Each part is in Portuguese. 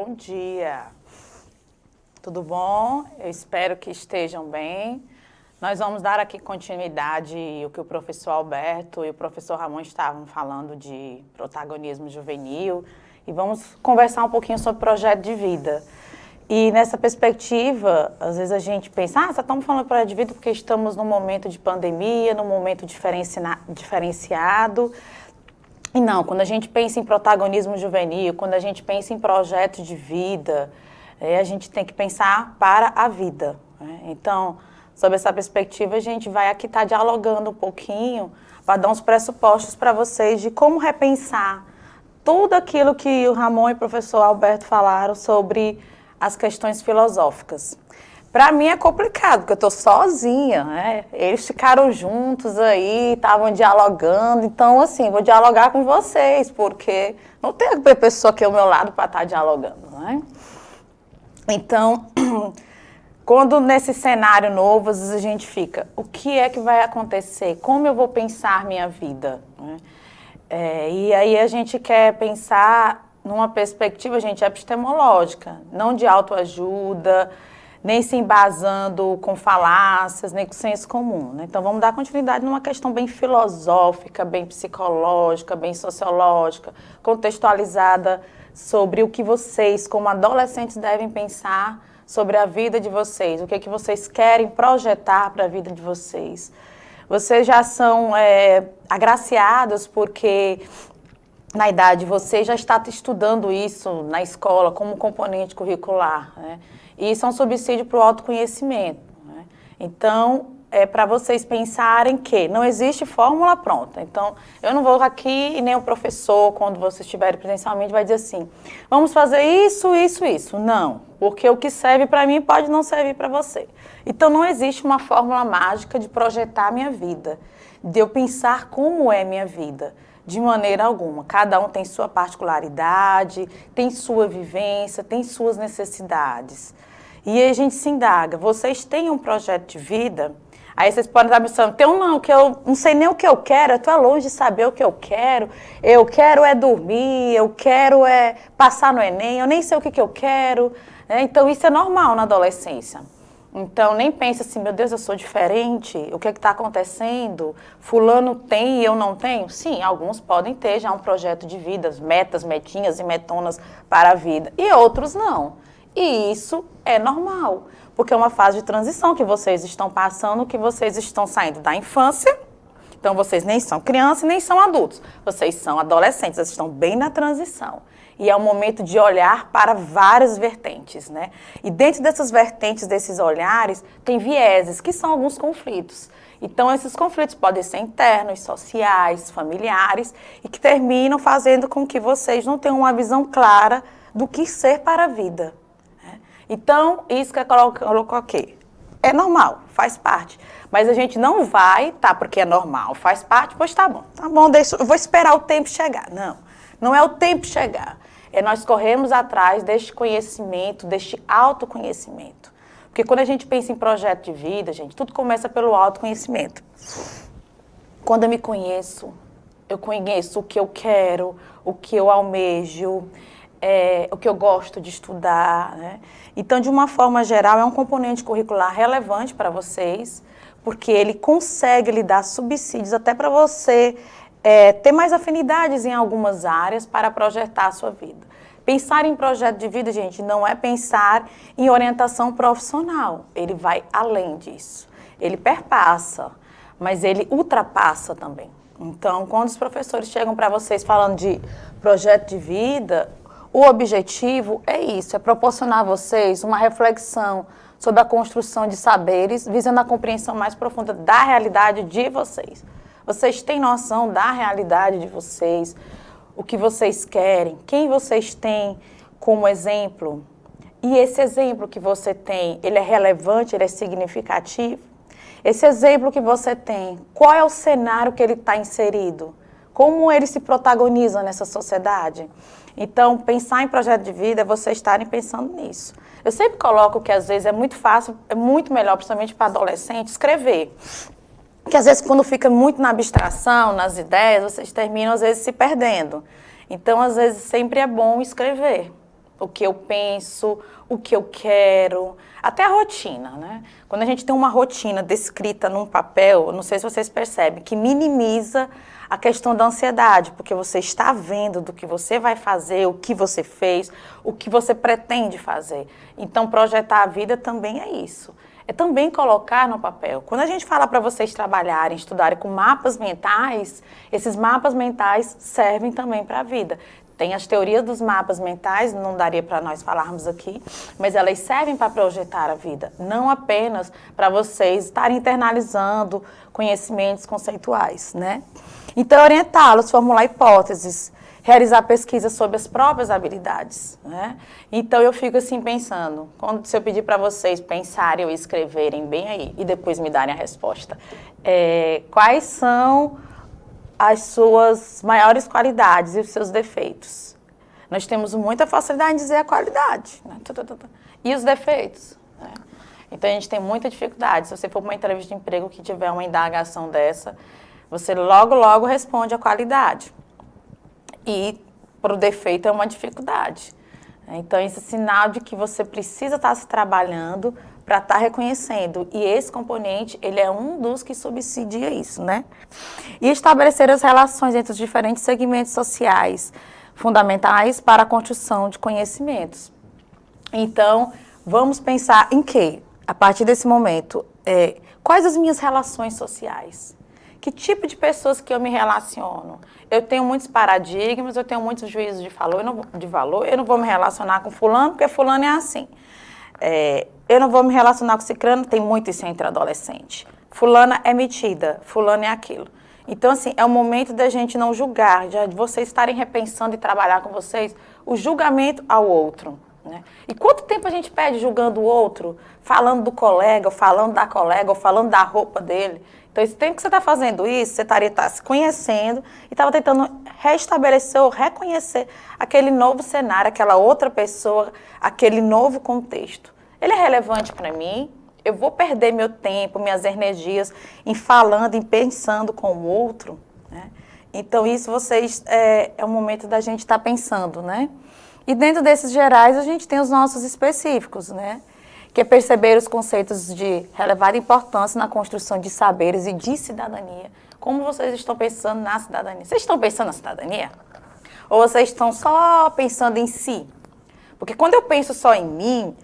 bom dia. Tudo bom? Eu espero que estejam bem. Nós vamos dar aqui continuidade ao que o professor Alberto e o professor Ramon estavam falando de protagonismo juvenil e vamos conversar um pouquinho sobre projeto de vida. E nessa perspectiva, às vezes a gente pensa, só estamos falando de projeto de vida porque estamos num momento de pandemia, num momento diferenciado. E não, quando a gente pensa em protagonismo juvenil, quando a gente pensa em projeto de vida, a gente tem que pensar para a vida, né? Então, sob essa perspectiva, a gente vai aqui estar dialogando um pouquinho para dar uns pressupostos para vocês de como repensar tudo aquilo que o Ramon e o professor Alberto falaram sobre as questões filosóficas. Para mim é complicado, porque eu estou sozinha, né? Eles ficaram juntos aí, estavam dialogando, então assim, vou dialogar com vocês, porque não tem a pessoa aqui ao meu lado para estar dialogando, né? Então, quando nesse cenário novo, às vezes a gente fica, o que é que vai acontecer? Como eu vou pensar minha vida? Né? E aí a gente quer pensar numa perspectiva, gente, epistemológica, não de autoajuda, nem se embasando com falácias, nem com senso comum, né? Então vamos dar continuidade numa questão bem filosófica, bem psicológica, bem sociológica, contextualizada sobre o que vocês, como adolescentes, devem pensar sobre a vida de vocês, o que é que vocês querem projetar para a vida de vocês. Vocês já são agraciados porque na idade você já está estudando isso na escola como componente curricular, né? E isso é um subsídio para o autoconhecimento, né? Então, é para vocês pensarem que não existe fórmula pronta. Então, eu não vou aqui e nem o professor, quando vocês estiverem presencialmente, vai dizer assim, vamos fazer isso, isso, isso. Não, porque o que serve para mim pode não servir para você. Então, não existe uma fórmula mágica de projetar a minha vida, de eu pensar como é minha vida. De maneira alguma. Cada um tem sua particularidade, tem sua vivência, tem suas necessidades. E aí a gente se indaga, vocês têm um projeto de vida? Aí vocês podem estar pensando, tem um não, que eu não sei nem o que eu quero, eu estou longe de saber o que eu quero é dormir, eu quero é passar no Enem, eu nem sei o que eu quero. Né? Então isso é normal na adolescência. Então, nem pense assim, meu Deus, eu sou diferente, o que está acontecendo? Fulano tem e eu não tenho? Sim, alguns podem ter já um projeto de vida, metas, metinhas e metonas para a vida, e outros não. E isso é normal, porque é uma fase de transição que vocês estão passando, que vocês estão saindo da infância, então vocês nem são crianças nem são adultos, vocês são adolescentes, vocês estão bem na transição. E é um momento de olhar para várias vertentes, né? E dentro dessas vertentes, desses olhares, tem vieses, que são alguns conflitos. Então, esses conflitos podem ser internos, sociais, familiares, e que terminam fazendo com que vocês não tenham uma visão clara do que ser para a vida. Né? Então, isso que eu coloquei. É normal, faz parte. Mas a gente não vai, porque é normal, faz parte, pois tá bom, eu vou esperar o tempo chegar. Não, não é o tempo chegar. É nós corremos atrás deste conhecimento, deste autoconhecimento. Porque quando a gente pensa em projeto de vida, gente, tudo começa pelo autoconhecimento. Quando eu me conheço, eu conheço o que eu quero, o que eu almejo, o que eu gosto de estudar, né? Então, de uma forma geral, é um componente curricular relevante para vocês, porque ele consegue lhe dar subsídios até para você ter mais afinidades em algumas áreas para projetar a sua vida. Pensar em projeto de vida, gente, não é pensar em orientação profissional. Ele vai além disso. Ele perpassa, mas ele ultrapassa também. Então, quando os professores chegam para vocês falando de projeto de vida, o objetivo é isso, é proporcionar a vocês uma reflexão sobre a construção de saberes, visando a compreensão mais profunda da realidade de vocês. Vocês têm noção da realidade de vocês, o que vocês querem, quem vocês têm como exemplo. E esse exemplo que você tem, ele é relevante, ele é significativo? Esse exemplo que você tem, qual é o cenário que ele está inserido? Como ele se protagoniza nessa sociedade? Então, pensar em projeto de vida é vocês estarem pensando nisso. Eu sempre coloco que às vezes é muito fácil, é muito melhor, principalmente para adolescente, escrever. Porque às vezes quando fica muito na abstração, nas ideias, vocês terminam às vezes se perdendo. Então, às vezes, sempre é bom escrever. o que eu penso, o que eu quero, até a rotina, né? Quando a gente tem uma rotina descrita num papel, não sei se vocês percebem, que minimiza a questão da ansiedade, porque você está vendo do que você vai fazer, o que você fez, o que você pretende fazer. Então, projetar a vida também é isso. É também colocar no papel. Quando a gente fala para vocês trabalharem, estudarem com mapas mentais, esses mapas mentais servem também para a vida. Tem as teorias dos mapas mentais, não daria para nós falarmos aqui, mas elas servem para projetar a vida, não apenas para vocês estarem internalizando conhecimentos conceituais, né? Então, orientá-los, formular hipóteses, realizar pesquisas sobre as próprias habilidades, né? Então, eu fico assim pensando, se eu pedir para vocês pensarem ou escreverem bem aí, e depois me darem a resposta, quais são as suas maiores qualidades e os seus defeitos? Nós temos muita facilidade em dizer a qualidade, né? E os defeitos, né? Então, a gente tem muita dificuldade. Se você for para uma entrevista de emprego que tiver uma indagação dessa, você logo responde a qualidade. E para o defeito é uma dificuldade. Então, isso é sinal de que você precisa estar se trabalhando para estar reconhecendo. E esse componente, ele é um dos que subsidia isso, né? E estabelecer as relações entre os diferentes segmentos sociais fundamentais para a construção de conhecimentos. Então, vamos pensar em quê? A partir desse momento, quais as minhas relações sociais? Que tipo de pessoas que eu me relaciono? Eu tenho muitos paradigmas, eu tenho muitos juízos de valor, eu não vou me relacionar com fulano, porque fulano é assim. Eu não vou me relacionar com ciclano, tem muito isso entre adolescente. Fulana é metida, fulano é aquilo. Então, assim, é o momento da gente não julgar, de vocês estarem repensando e trabalhar com vocês o julgamento ao outro, né? E quanto tempo a gente perde julgando o outro, falando do colega, ou falando da colega, ou falando da roupa dele? Então, esse tempo que você está fazendo isso, você estaria se conhecendo e estava tentando restabelecer ou reconhecer aquele novo cenário, aquela outra pessoa, aquele novo contexto. Ele é relevante para mim? Eu vou perder meu tempo, minhas energias em falando, em pensando com o outro, né? Então, isso é o momento da gente estar pensando, né? E dentro desses gerais, a gente tem os nossos específicos, né? Que é perceber os conceitos de relevada importância na construção de saberes e de cidadania. Como vocês estão pensando na cidadania? Vocês estão pensando na cidadania? Ou vocês estão só pensando em si? Porque quando eu penso só em mim,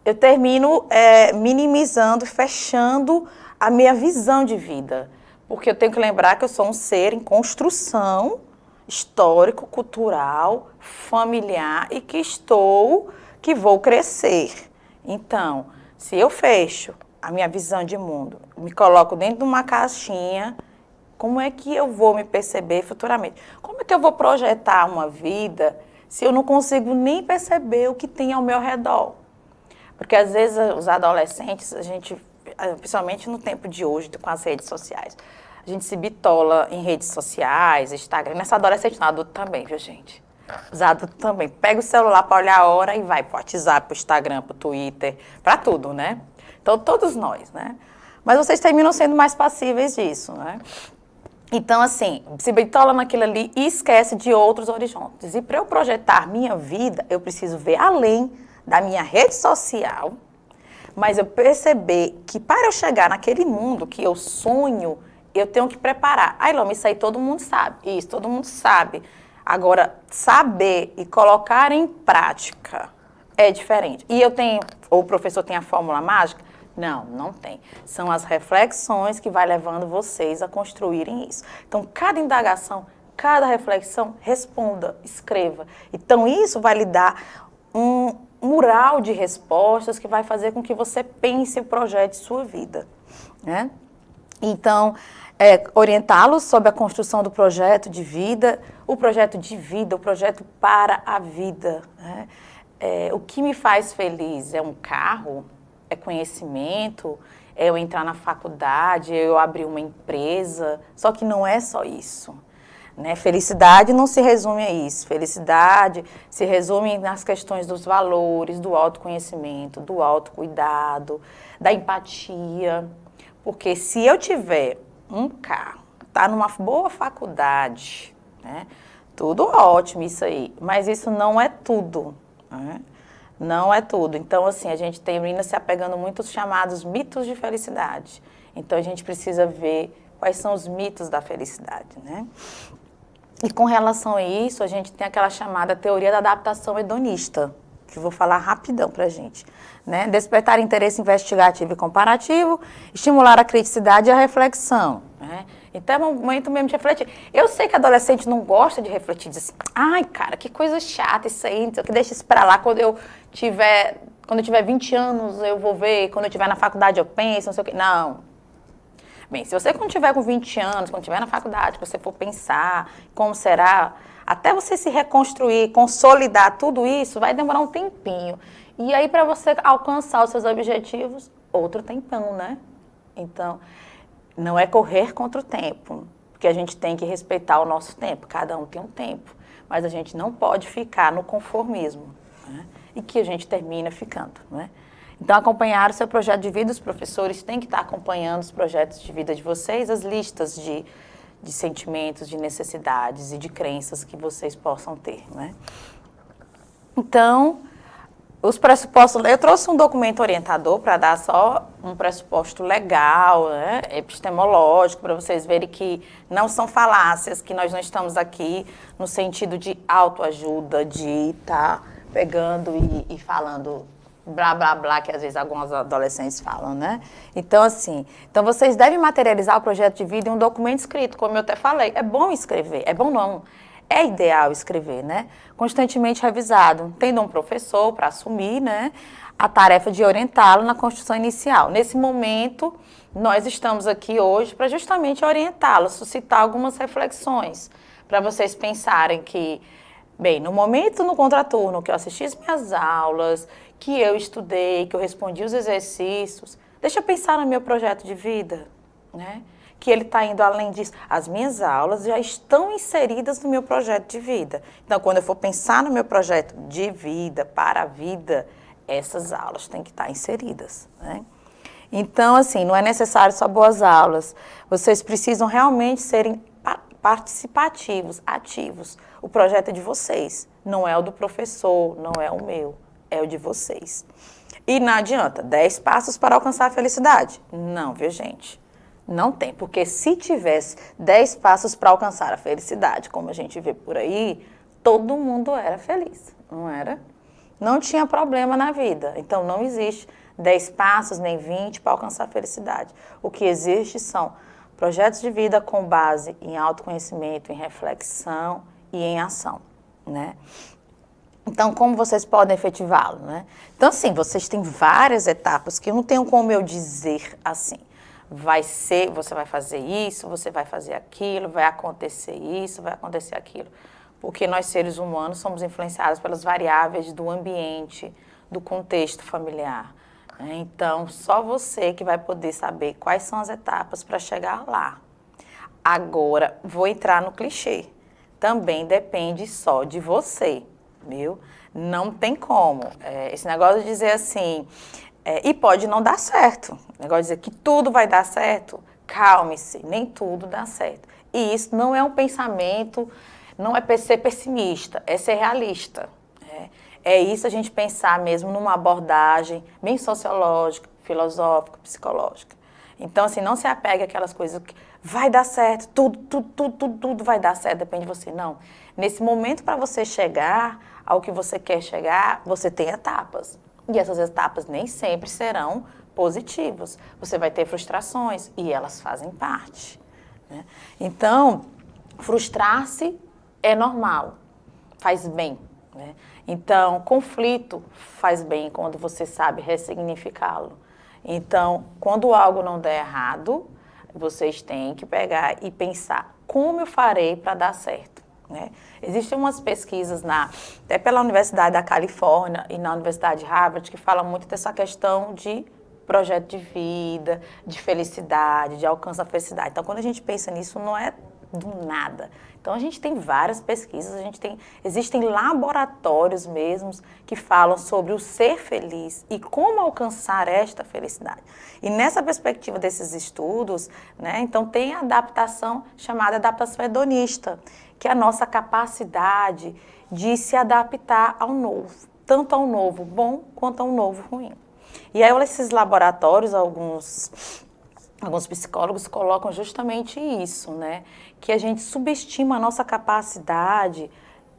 eu termino minimizando, fechando a minha visão de vida. Porque eu tenho que lembrar que eu sou um ser em construção histórico, cultural, familiar e que vou crescer. Então, se eu fecho a minha visão de mundo, me coloco dentro de uma caixinha, como é que eu vou me perceber futuramente? Como é que eu vou projetar uma vida se eu não consigo nem perceber o que tem ao meu redor? Porque às vezes os adolescentes, principalmente no tempo de hoje, com as redes sociais, a gente se bitola em redes sociais, Instagram, nessa adolescente, não, adulto também, viu, gente? Os adultos também. Pega o celular para olhar a hora e vai para o WhatsApp, para o Instagram, para o Twitter, para tudo, né? Então, todos nós, né? Mas vocês terminam sendo mais passíveis disso, né? Então, assim, se bitola naquilo ali e esquece de outros horizontes. E para eu projetar minha vida, eu preciso ver além da minha rede social, mas eu perceber que para eu chegar naquele mundo que eu sonho, eu tenho que preparar. Ai, Loma, isso aí todo mundo sabe. Isso, todo mundo sabe. Agora, saber e colocar em prática é diferente. E o professor tem a fórmula mágica? Não, não tem. São as reflexões que vai levando vocês a construírem isso. Então, cada indagação, cada reflexão, responda, escreva. Então, isso vai lhe dar um mural de respostas que vai fazer com que você pense e projete sua vida, né? Então, orientá-los sobre a construção do projeto de vida, o projeto para a vida, né? O que me faz feliz é um carro, é conhecimento, é eu entrar na faculdade, é eu abrir uma empresa, só que não é só isso, né? Felicidade não se resume a isso, felicidade se resume nas questões dos valores, do autoconhecimento, do autocuidado, da empatia, porque se eu tiver um carro, tá numa boa faculdade, né? Tudo ótimo isso aí, mas isso não é tudo. né? Não é tudo. Então, assim, a gente termina se apegando muito aos chamados mitos de felicidade. Então, a gente precisa ver quais são os mitos da felicidade, né? E com relação a isso, a gente tem aquela chamada teoria da adaptação hedonista, que eu vou falar rapidão pra gente, né? Despertar interesse investigativo e comparativo, estimular a criticidade e a reflexão, né? Então é um momento mesmo de refletir. Eu sei que adolescente não gosta de refletir, diz assim, ai, cara, que coisa chata isso aí, não sei o que, deixa isso pra lá, quando eu tiver 20 anos eu vou ver, quando eu estiver na faculdade eu penso, não sei o que. Não. Bem, se você quando tiver com 20 anos, quando estiver na faculdade, você for pensar como será, até você se reconstruir, consolidar tudo isso, vai demorar um tempinho. E aí, para você alcançar os seus objetivos, outro tempão, né? Então, não é correr contra o tempo, porque a gente tem que respeitar o nosso tempo, cada um tem um tempo, mas a gente não pode ficar no conformismo, né? E que a gente termina ficando, né? Então, acompanhar o seu projeto de vida, os professores têm que estar acompanhando os projetos de vida de vocês, as listas de sentimentos, de necessidades e de crenças que vocês possam ter, né? Então, os pressupostos, eu trouxe um documento orientador para dar só um pressuposto legal, né, epistemológico, para vocês verem que não são falácias, que nós não estamos aqui no sentido de autoajuda, de estar pegando e falando blá, blá, blá, que às vezes alguns adolescentes falam, né? Então, assim, vocês devem materializar o projeto de vida em um documento escrito, como eu até falei. É bom escrever, é bom não. É ideal escrever, né? Constantemente revisado, tendo um professor para assumir, né, a tarefa de orientá-lo na construção inicial. Nesse momento, nós estamos aqui hoje para justamente orientá-lo, suscitar algumas reflexões, para vocês pensarem que, bem, no momento no contraturno que eu assisti as minhas aulas, que eu estudei, que eu respondi os exercícios, deixa eu pensar no meu projeto de vida, né? Que ele está indo além disso. As minhas aulas já estão inseridas no meu projeto de vida. Então, quando eu for pensar no meu projeto de vida, para a vida, essas aulas têm que estar inseridas, né? Então, assim, não é necessário só boas aulas. Vocês precisam realmente serem participativos, ativos. O projeto é de vocês, não é o do professor, não é o meu, é o de vocês. E não adianta, 10 passos para alcançar a felicidade. Não, viu, gente? Não tem, porque se tivesse 10 passos para alcançar a felicidade, como a gente vê por aí, todo mundo era feliz, não era? Não tinha problema na vida. Então, não existe 10 passos nem 20 para alcançar a felicidade. O que existe são projetos de vida com base em autoconhecimento, em reflexão e em ação, né? Então, como vocês podem efetivá-lo, né? Então, assim, vocês têm várias etapas que eu não tenho como eu dizer assim. Você vai fazer isso, você vai fazer aquilo, vai acontecer isso, vai acontecer aquilo. Porque nós, seres humanos, somos influenciados pelas variáveis do ambiente, do contexto familiar. Então, só você que vai poder saber quais são as etapas para chegar lá. Agora, vou entrar no clichê. Também depende só de você, viu? Não tem como. Esse negócio de dizer assim... e pode não dar certo. O negócio de dizer que tudo vai dar certo, calme-se, nem tudo dá certo. E isso não é um pensamento, não é ser pessimista, é ser realista. É isso a gente pensar mesmo numa abordagem bem sociológica, filosófica, psicológica. Então, assim, não se apegue àquelas coisas que vai dar certo, tudo vai dar certo, depende de você. Não. Nesse momento, para você chegar ao que você quer chegar, você tem etapas. E essas etapas nem sempre serão positivas. Você vai ter frustrações e elas fazem parte, né? Então, frustrar-se é normal, faz bem, né? Então, conflito faz bem quando você sabe ressignificá-lo. Então, quando algo não der errado, vocês têm que pegar e pensar como eu farei para dar certo, né? Existem umas pesquisas até pela Universidade da Califórnia e na Universidade de Harvard que falam muito dessa questão de projeto de vida, de felicidade, de alcance da felicidade. Então, quando a gente pensa nisso, não é do nada. Então, a gente tem várias pesquisas, existem laboratórios mesmos que falam sobre o ser feliz e como alcançar esta felicidade. E nessa perspectiva desses estudos, né, então tem a adaptação chamada adaptação hedonista, que é a nossa capacidade de se adaptar ao novo. tanto ao novo bom quanto ao novo ruim. E aí esses laboratórios, alguns psicólogos colocam justamente isso, né? Que a gente subestima a nossa capacidade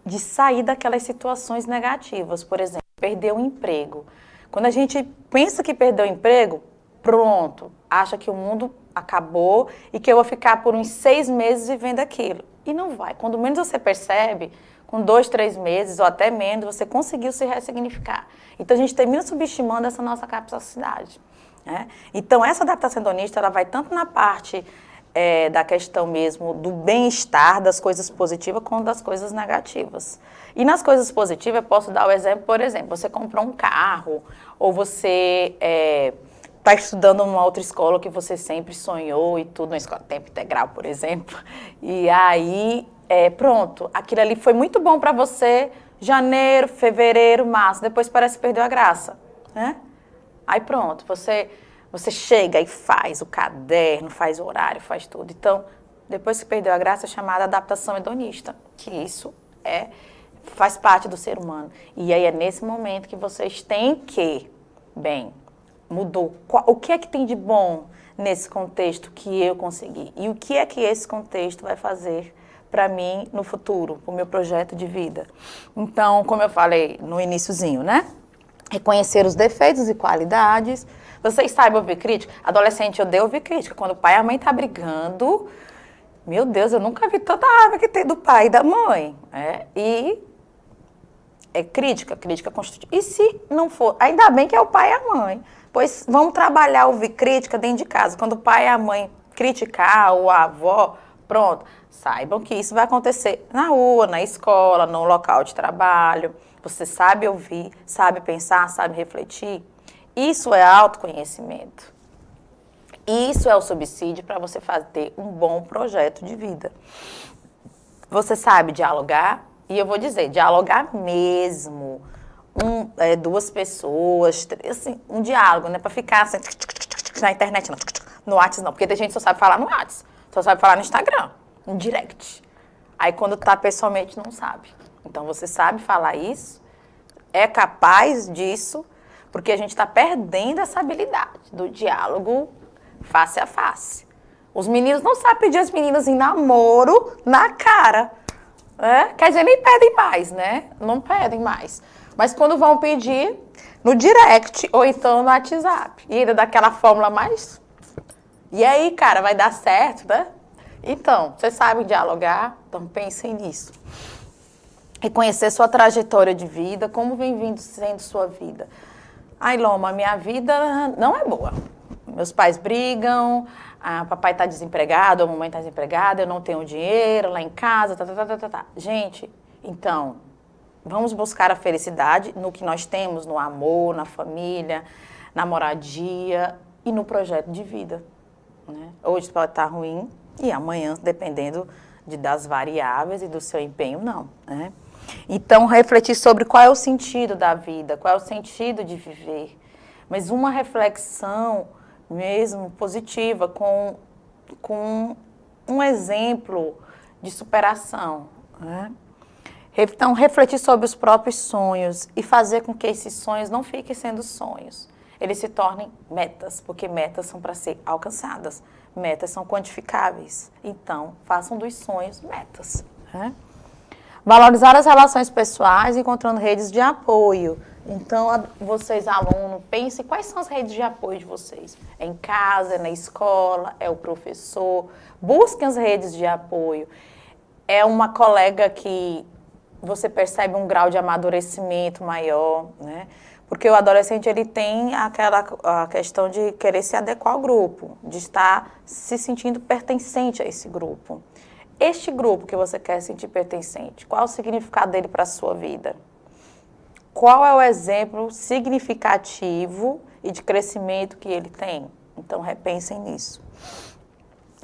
de sair daquelas situações negativas. Por exemplo, perder o emprego. Quando a gente pensa que perdeu o emprego, pronto, acha que o mundo acabou e que eu vou ficar por uns 6 meses vivendo aquilo. E não vai. Quando menos você percebe, com 2, 3 meses ou até menos, você conseguiu se ressignificar. Então a gente termina subestimando essa nossa capacidade. Né? Então essa adaptação hedonista, ela vai tanto na parte da questão mesmo do bem-estar, das coisas positivas, quanto das coisas negativas. E nas coisas positivas, eu posso dar o exemplo, por exemplo, você comprou um carro, ou você está estudando numa outra escola que você sempre sonhou e tudo, uma escola de tempo integral, por exemplo, e aí, pronto, aquilo ali foi muito bom para você, janeiro, fevereiro, março, depois parece que perdeu a graça, né? Aí pronto, você chega e faz o caderno, faz o horário, faz tudo. Então, depois que perdeu a graça, é chamada adaptação hedonista, que isso faz parte do ser humano. E aí é nesse momento que vocês têm que, bem, mudou. O que é que tem de bom nesse contexto que eu consegui? E o que é que esse contexto vai fazer para mim no futuro, para o meu projeto de vida? Então, como eu falei no iniciozinho, né? Reconhecer os defeitos e qualidades. Vocês sabem ouvir crítica? Adolescente odeia ouvir crítica. Quando o pai e a mãe estão brigando, meu Deus, eu nunca vi tanta raiva que tem do pai e da mãe. E é crítica construtiva. E se não for, ainda bem que é o pai e a mãe. Pois vamos trabalhar ouvir crítica dentro de casa. Quando o pai e a mãe criticar, ou a avó, pronto, saibam que isso vai acontecer na rua, na escola, no local de trabalho. Você sabe ouvir, sabe pensar, sabe refletir. Isso é autoconhecimento. Isso é o subsídio para você ter um bom projeto de vida. Você sabe dialogar, e eu vou dizer, dialogar mesmo. 2 pessoas, 3, assim, um diálogo, né? Para ficar assim, na internet, não. No WhatsApp não, porque tem gente que só sabe falar no WhatsApp, só sabe falar no Instagram, no direct. Aí quando tá pessoalmente não sabe. Então você sabe falar isso, é capaz disso, porque a gente está perdendo essa habilidade do diálogo face a face. Os meninos não sabem pedir as meninas em namoro na cara. Quer dizer, nem pedem mais, né? Não pedem mais. Mas quando vão pedir, no direct ou então no WhatsApp. E ainda daquela fórmula mais... E aí, cara, vai dar certo, né? Então, vocês sabem dialogar? Então pensem nisso. Reconhecer sua trajetória de vida, como vem sendo sua vida. Ai, Loma, minha vida não é boa. Meus pais brigam, papai está desempregado, a mamãe está desempregada, eu não tenho dinheiro lá em casa, tá. Gente, então, vamos buscar a felicidade no que nós temos, no amor, na família, na moradia e no projeto de vida. Né? Hoje pode estar ruim e amanhã, dependendo das variáveis e do seu empenho, não. Né? Então, refletir sobre qual é o sentido da vida, qual é o sentido de viver. Mas uma reflexão mesmo positiva, com um exemplo de superação. Né? Então, refletir sobre os próprios sonhos e fazer com que esses sonhos não fiquem sendo sonhos. Eles se tornem metas, porque metas são para ser alcançadas. Metas são quantificáveis. Então, façam dos sonhos metas. Né? Valorizar as relações pessoais, encontrando redes de apoio. Então, vocês, alunos, pensem quais são as redes de apoio de vocês. É em casa, é na escola, é o professor. Busquem as redes de apoio. É uma colega que você percebe um grau de amadurecimento maior, né? Porque o adolescente, ele tem a questão de querer se adequar ao grupo, de estar se sentindo pertencente a esse grupo. Este grupo que você quer sentir pertencente, qual é o significado dele para a sua vida? Qual é o exemplo significativo e de crescimento que ele tem? Então, repensem nisso.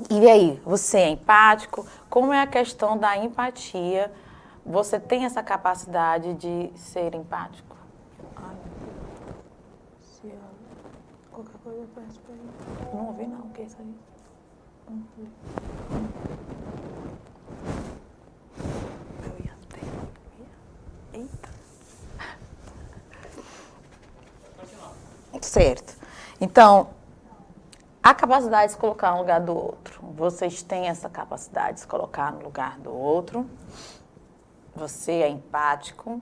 E aí, você é empático? Como é a questão da empatia? Você tem essa capacidade de ser empático? Se qualquer coisa eu peço para ele. Não ouvi não, o que é isso aí? Não ouvi. Eu ia ter. Eita. Certo. Então, a capacidade de se colocar no lugar do outro. Vocês têm essa capacidade de se colocar no lugar do outro. Você é empático.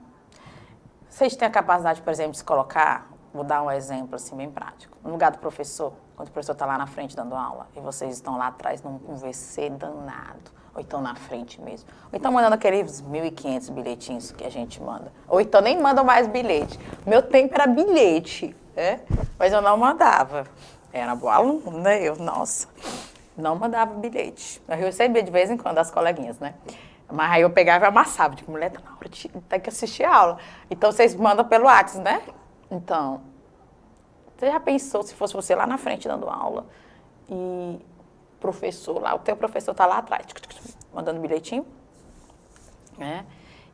Vocês têm a capacidade, por exemplo, de se colocar, vou dar um exemplo assim bem prático, no lugar do professor, quando o professor está lá na frente dando aula e vocês estão lá atrás num conversê danado, ou então na frente mesmo, ou então mandando aqueles 1.500 bilhetinhos que a gente manda, ou então nem mandam mais bilhete. Meu tempo era bilhete, né? Mas eu não mandava. Era boa aluna, né? Nossa, não mandava bilhete. Eu recebia de vez em quando as coleguinhas, né? Mas aí eu pegava e amassava, tipo, mulher, tá na hora de ter que assistir a aula. Então vocês mandam pelo WhatsApp, né? Então, você já pensou se fosse você lá na frente dando aula e professor lá, o teu professor tá lá atrás, mandando bilhetinho? Né?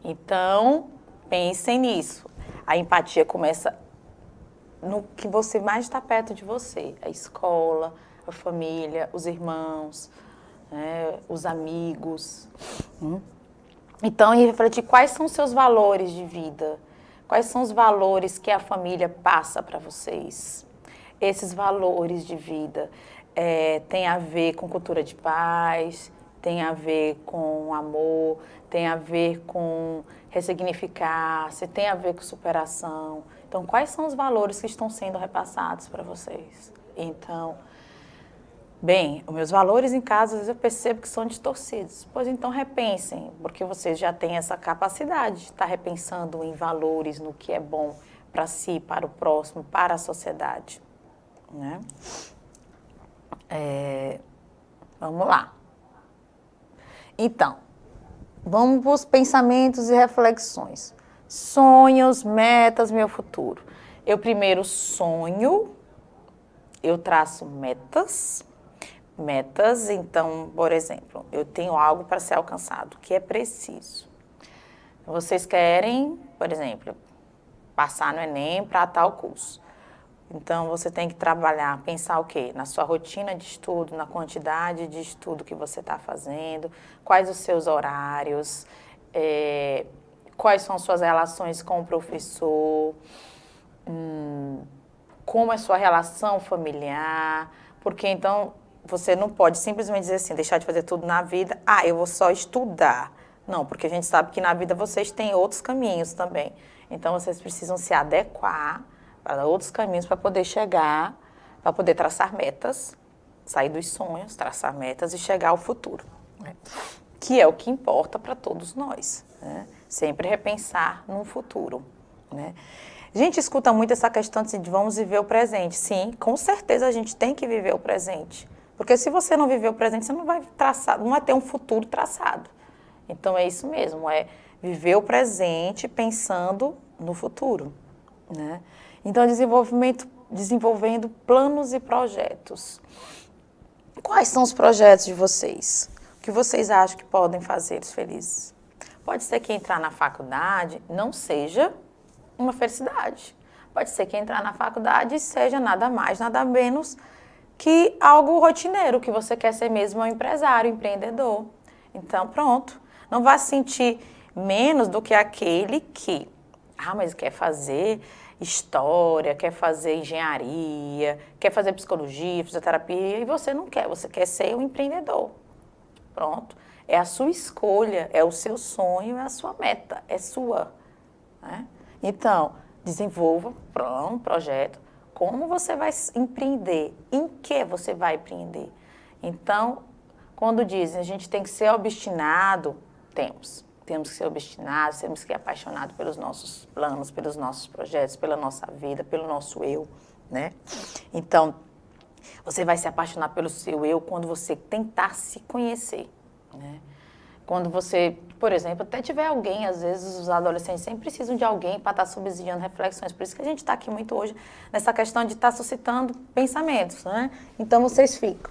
Então, pensem nisso. A empatia começa no que você mais está perto de você. A escola, a família, os irmãos, né, os amigos. Então, e refletir quais são os seus valores de vida, quais são os valores que a família passa para vocês. Esses valores de vida tem a ver com cultura de paz, tem a ver com amor, tem a ver com ressignificar, tem a ver com superação. Então, quais são os valores que estão sendo repassados para vocês? Então, bem, os meus valores em casa, às vezes eu percebo que são distorcidos. Pois então repensem, porque vocês já têm essa capacidade de estar repensando em valores, no que é bom para si, para o próximo, para a sociedade. Né? Vamos lá. Então, vamos para os pensamentos e reflexões. Sonhos, metas, meu futuro. Eu primeiro sonho, eu traço metas. Então, por exemplo, eu tenho algo para ser alcançado, que é preciso. Vocês querem, por exemplo, passar no Enem para tal curso. Então, você tem que trabalhar, pensar o quê? Na sua rotina de estudo, na quantidade de estudo que você está fazendo, quais os seus horários, quais são as suas relações com o professor, como é a sua relação familiar, porque então você não pode simplesmente dizer assim, deixar de fazer tudo na vida, eu vou só estudar. Não, porque a gente sabe que na vida vocês têm outros caminhos também. Então, vocês precisam se adequar para outros caminhos para poder chegar, para poder traçar metas, sair dos sonhos, traçar metas e chegar ao futuro, né? Que é o que importa para todos nós, né? Sempre repensar no futuro, né? A gente escuta muito essa questão de vamos viver o presente. Sim, com certeza a gente tem que viver o presente. Porque se você não viver o presente, você não vai traçar, não vai ter um futuro traçado. Então é isso mesmo, é viver o presente pensando no futuro, né? Então, desenvolvendo planos e projetos. Quais são os projetos de vocês? O que vocês acham que podem fazer felizes? Pode ser que entrar na faculdade não seja uma felicidade. Pode ser que entrar na faculdade seja nada mais, nada menos que algo rotineiro, que você quer ser mesmo um empresário, empreendedor. Então, pronto. Não vá se sentir menos do que aquele que, mas quer fazer história, quer fazer engenharia, quer fazer psicologia, fisioterapia, e você não quer, você quer ser um empreendedor. Pronto. É a sua escolha, é o seu sonho, é a sua meta, é sua, né? Então, desenvolva um projeto, como você vai empreender, em que você vai empreender. Então, quando dizem a gente tem que ser obstinado, temos que ser obstinados, temos que ser apaixonados pelos nossos planos, pelos nossos projetos, pela nossa vida, pelo nosso eu, né? Então, você vai se apaixonar pelo seu eu quando você tentar se conhecer, né? Quando você, por exemplo, até tiver alguém, às vezes os adolescentes sempre precisam de alguém para estar subsidiando reflexões. Por isso que a gente está aqui muito hoje nessa questão de estar suscitando pensamentos, né? Então, vocês ficam.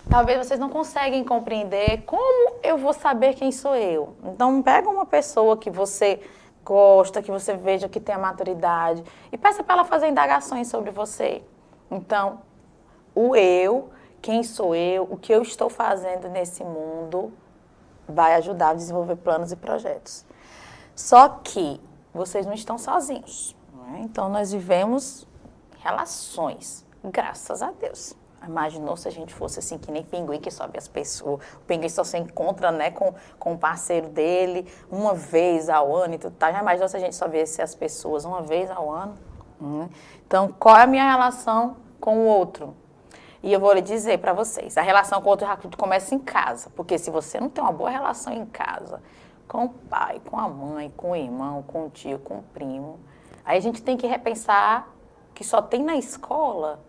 Talvez vocês não conseguem compreender como eu vou saber quem sou eu. Então, pega uma pessoa que você gosta, que você veja que tem a maturidade e peça para ela fazer indagações sobre você. Então, o eu, quem sou eu, o que eu estou fazendo nesse mundo vai ajudar a desenvolver planos e projetos. Só que vocês não estão sozinhos, né? Então, nós vivemos Relações, graças a Deus. Imaginou se a gente fosse assim, que nem pinguim que sobe as pessoas. O pinguim só se encontra, né, com o parceiro dele uma vez ao ano e tudo, tá? Já imaginou se a gente só visse as pessoas uma vez ao ano? Então, qual é a minha relação com o outro? E eu vou lhe dizer para vocês, a relação com o outro começa em casa. Porque se você não tem uma boa relação em casa, com o pai, com a mãe, com o irmão, com o tio, com o primo, aí a gente tem que repensar que só tem na escola.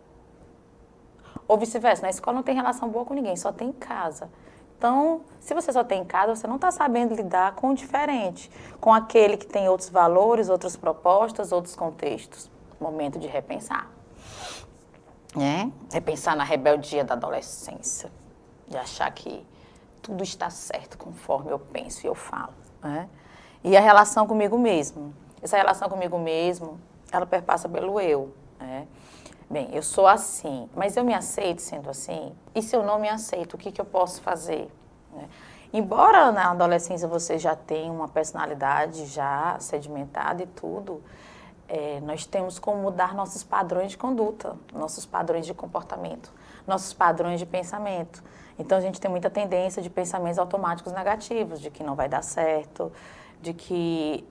Ou vice-versa, na escola não tem relação boa com ninguém, só tem em casa. Então, se você só tem em casa, você não está sabendo lidar com o diferente, com aquele que tem outros valores, outras propostas, outros contextos. Momento de repensar. Repensar na rebeldia da adolescência, de achar que tudo está certo conforme eu penso e eu falo. E a relação comigo mesmo. Essa relação comigo mesmo, ela perpassa pelo eu. Bem, eu sou assim, mas eu me aceito sendo assim? E se eu não me aceito, o que eu posso fazer? Embora na adolescência você já tenha uma personalidade já sedimentada e tudo, nós temos como mudar nossos padrões de conduta, nossos padrões de comportamento, nossos padrões de pensamento. Então, a gente tem muita tendência de pensamentos automáticos negativos, de que não vai dar certo, de que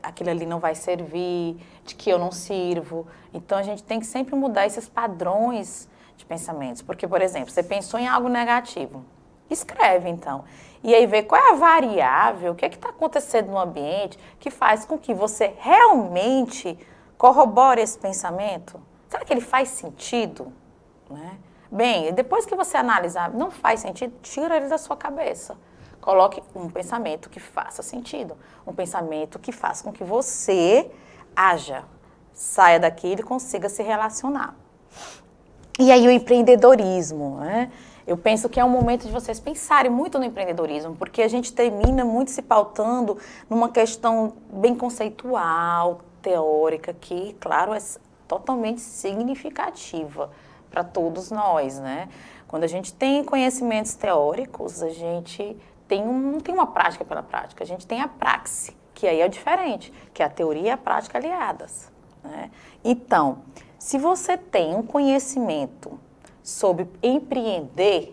aquilo ali não vai servir, de que eu não sirvo. Então, a gente tem que sempre mudar esses padrões de pensamentos. Porque, por exemplo, você pensou em algo negativo, escreve então. E aí vê qual é a variável, o que é que está acontecendo no ambiente que faz com que você realmente corrobore esse pensamento. Será que ele faz sentido? Bem, depois que você analisar, não faz sentido, tira ele da sua cabeça. Coloque um pensamento que faça sentido, um pensamento que faça com que você haja, saia daquilo e consiga se relacionar. E aí o empreendedorismo, Eu penso que é um momento de vocês pensarem muito no empreendedorismo, porque a gente termina muito se pautando numa questão bem conceitual, teórica, que, claro, é totalmente significativa para todos nós, Quando a gente tem conhecimentos teóricos, a gente não tem uma prática pela prática, a gente tem a praxe, que aí é diferente, que é a teoria e a prática aliadas. Então, se você tem um conhecimento sobre empreender,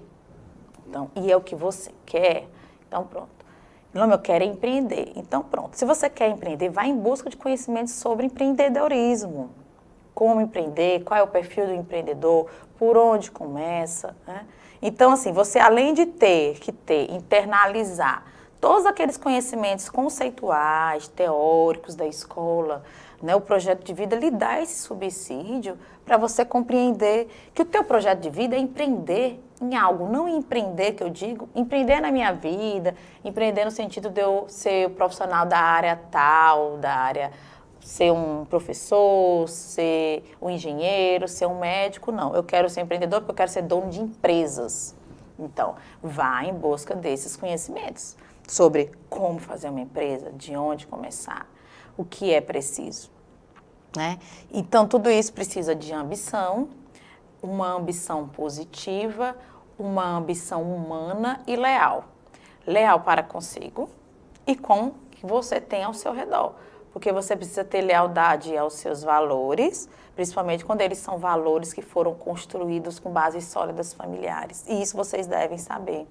então, e é o que você quer, então pronto. Não, eu quero empreender, então pronto. Se você quer empreender, vá em busca de conhecimentos sobre empreendedorismo. Como empreender, qual é o perfil do empreendedor, por onde começa, Então, assim, você além de internalizar todos aqueles conhecimentos conceituais, teóricos da escola, o projeto de vida lhe dá esse subsídio para você compreender que o teu projeto de vida é empreender em algo, não empreender, que eu digo, empreender na minha vida, empreender no sentido de eu ser profissional da área tal, da área, ser um professor, ser um engenheiro, ser um médico, não. Eu quero ser empreendedor porque eu quero ser dono de empresas. Então, vá em busca desses conhecimentos sobre como fazer uma empresa, de onde começar, o que é preciso. Então, tudo isso precisa de ambição, uma ambição positiva, uma ambição humana e leal. Leal para consigo e com o que você tem ao seu redor. Porque você precisa ter lealdade aos seus valores, principalmente quando eles são valores que foram construídos com bases sólidas familiares. E isso vocês devem saber.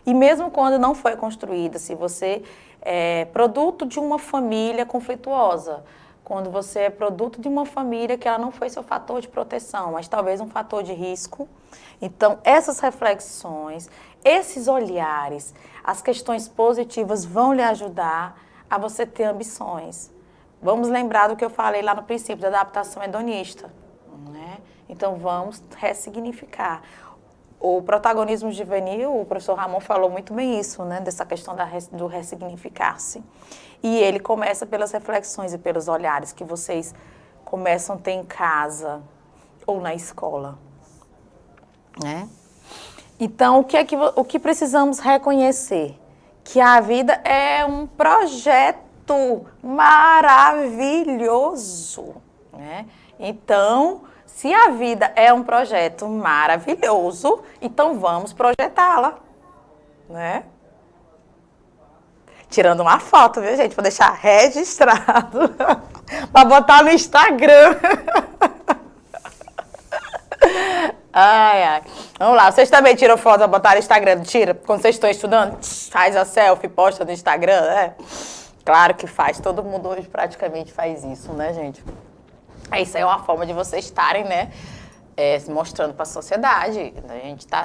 E mesmo quando não foi construída, se você é produto de uma família conflituosa, quando você é produto de uma família que ela não foi seu fator de proteção, mas talvez um fator de risco. Então, essas reflexões, esses olhares, as questões positivas vão lhe ajudar a você ter ambições. Vamos lembrar do que eu falei lá no princípio, da adaptação hedonista. Então, vamos ressignificar. O protagonismo juvenil, o professor Ramon falou muito bem isso, dessa questão do ressignificar-se. E ele começa pelas reflexões e pelos olhares que vocês começam a ter em casa ou na escola. Então, o que precisamos reconhecer? Que a vida é um projeto maravilhoso. Então, se a vida é um projeto maravilhoso, então vamos projetá-la, Tirando uma foto, viu, gente? Vou deixar registrado para botar no Instagram. Ai, ai. Vamos lá, vocês também tiram foto, botaram no Instagram, tira? Quando vocês estão estudando, faz a selfie, posta no Instagram, né? Claro que faz, todo mundo hoje praticamente faz isso, né, gente? Isso é uma forma de vocês estarem, né, se mostrando para a sociedade. A gente tá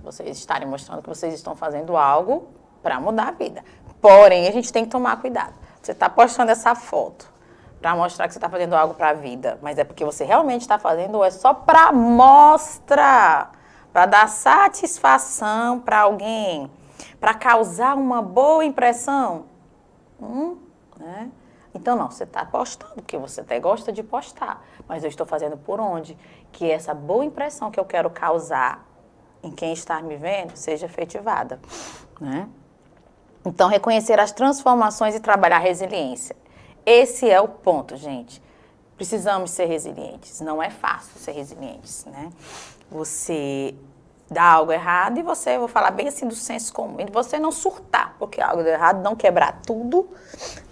vocês estarem mostrando que vocês estão fazendo algo para mudar a vida. Porém, a gente tem que tomar cuidado. Você está postando essa foto para mostrar que você está fazendo algo para a vida, mas é porque você realmente está fazendo ou é só para mostrar, para dar satisfação para alguém, para causar uma boa impressão? Né? Então, não, você está postando, porque você até gosta de postar, mas eu estou fazendo por onde? Que essa boa impressão que eu quero causar em quem está me vendo seja efetivada, né? Então, reconhecer as transformações e trabalhar a resiliência. Esse é o ponto, gente. Precisamos ser resilientes. Não é fácil ser resilientes, né? Você dá algo errado e você, vou falar bem assim do senso comum, e você não surtar, porque algo deu errado, não quebrar tudo,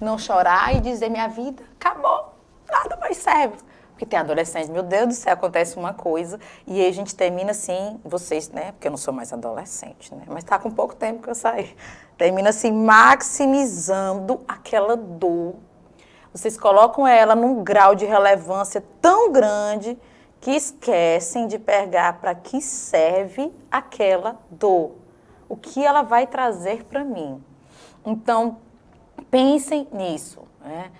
não chorar e dizer minha vida acabou, nada mais serve. Porque tem adolescente, meu Deus do céu, acontece uma coisa e aí a gente termina assim, vocês, né, porque eu não sou mais adolescente, né, mas tá com pouco tempo que eu saí, termina assim maximizando aquela dor. Vocês colocam ela num grau de relevância tão grande que esquecem de pegar para que serve aquela dor. O que ela vai trazer para mim. Então, pensem nisso, né?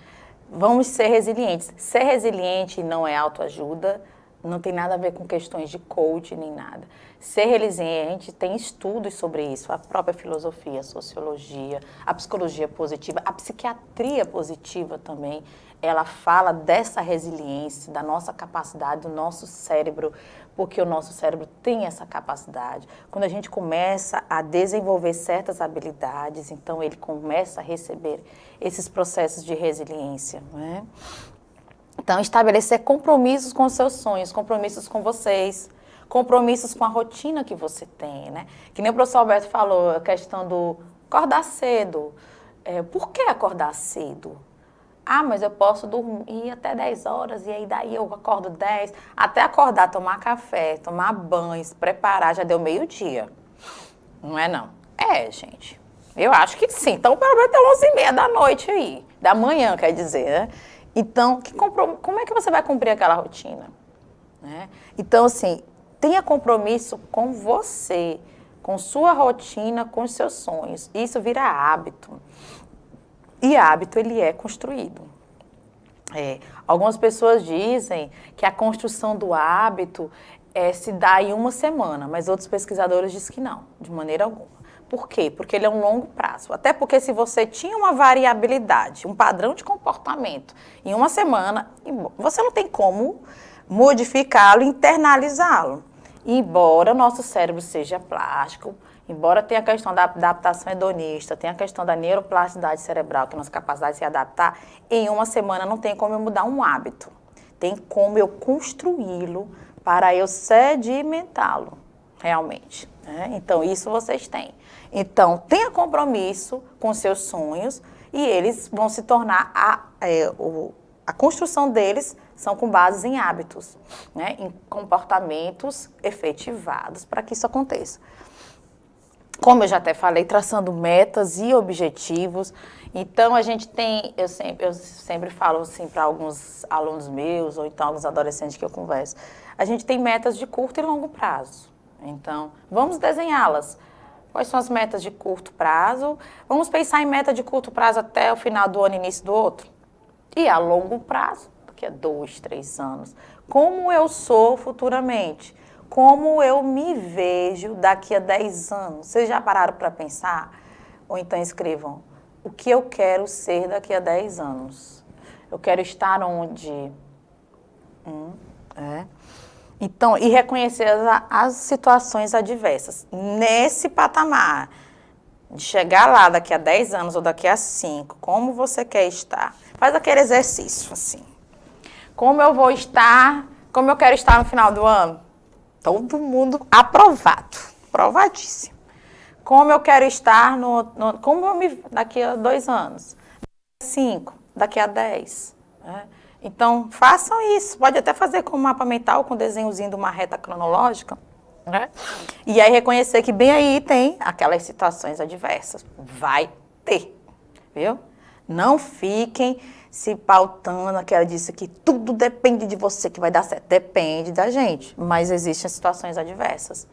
Vamos ser resilientes. Ser resiliente não é autoajuda, não tem nada a ver com questões de coach nem nada. Ser resiliente tem estudos sobre isso, a própria filosofia, a sociologia, a psicologia positiva, a psiquiatria positiva também, ela fala dessa resiliência, da nossa capacidade, do nosso cérebro, porque o nosso cérebro tem essa capacidade. Quando a gente começa a desenvolver certas habilidades, então ele começa a receber esses processos de resiliência, né? Então, estabelecer compromissos com os seus sonhos, compromissos com vocês, compromissos com a rotina que você tem, né? Que nem o professor Alberto falou, a questão do acordar cedo. Por que acordar cedo? Ah, mas eu posso dormir até 10 horas e aí daí eu acordo 10. Até acordar, tomar café, tomar banho, se preparar, já deu meio-dia. Não é não? É, gente. Eu acho que sim. Então, pelo menos até 11h30 da noite aí. Da manhã, quer dizer, né? Então, como é que você vai cumprir aquela rotina? Né? Então, assim, tenha compromisso com você, com sua rotina, com os seus sonhos. Isso vira hábito. E hábito, ele é construído. Algumas pessoas dizem que a construção do hábito se dá em uma semana, mas outros pesquisadores dizem que não, de maneira alguma. Por quê? Porque ele é um longo prazo. Até porque se você tinha uma variabilidade, um padrão de comportamento em uma semana, você não tem como modificá-lo, internalizá-lo. Embora o nosso cérebro seja plástico, embora tenha a questão da adaptação hedonista, tenha a questão da neuroplasticidade cerebral, que é a nossa capacidade de se adaptar, em uma semana não tem como eu mudar um hábito. Tem como eu construí-lo para eu sedimentá-lo, realmente. Né? Então, isso vocês têm. Então, tenha compromisso com seus sonhos e eles vão se tornar, a construção deles são com base em hábitos, né? Em comportamentos efetivados para que isso aconteça. Como eu já até falei, traçando metas e objetivos. Então, a gente tem, eu sempre falo assim para alguns alunos meus, ou então alguns adolescentes que eu converso, a gente tem metas de curto e longo prazo. Então, vamos desenhá-las. Quais são as metas de curto prazo? Vamos pensar em meta de curto prazo até o final do ano, início do outro. E a longo prazo, daqui a 2, 3 anos. Como eu sou futuramente? Como eu me vejo daqui a 10 anos? Vocês já pararam para pensar? Ou então escrevam, o que eu quero ser daqui a 10 anos? Eu quero estar onde? Então, e reconhecer as situações adversas. Nesse patamar, de chegar lá daqui a 10 anos ou daqui a 5, como você quer estar? Faz aquele exercício, assim. Como eu vou estar, como eu quero estar no final do ano? Todo mundo aprovado, aprovadíssimo. Como eu quero estar daqui a 2 anos? 5, daqui a 10. Né? Então, façam isso. Pode até fazer com um mapa mental, com um desenhozinho de uma reta cronológica, né? E aí reconhecer que bem aí tem aquelas situações adversas. Vai ter, viu? Não fiquem se pautando naquela disso que tudo depende de você que vai dar certo. Depende da gente, mas existem situações adversas.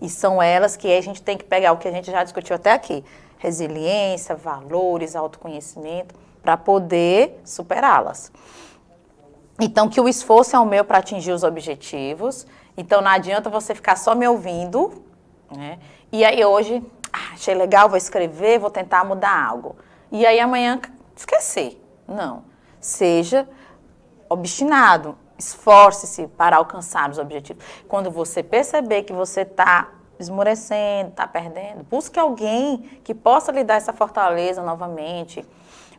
E são elas que a gente tem que pegar o que a gente já discutiu até aqui. Resiliência, valores, autoconhecimento, para poder superá-las. Então, que o esforço é o meu para atingir os objetivos. Então, não adianta você ficar só me ouvindo, né? E aí hoje, achei legal, vou escrever, vou tentar mudar algo. E aí amanhã, esquecer. Não. Seja obstinado, esforce-se para alcançar os objetivos. Quando você perceber que você está esmorecendo, está perdendo, busque alguém que possa lhe dar essa fortaleza novamente.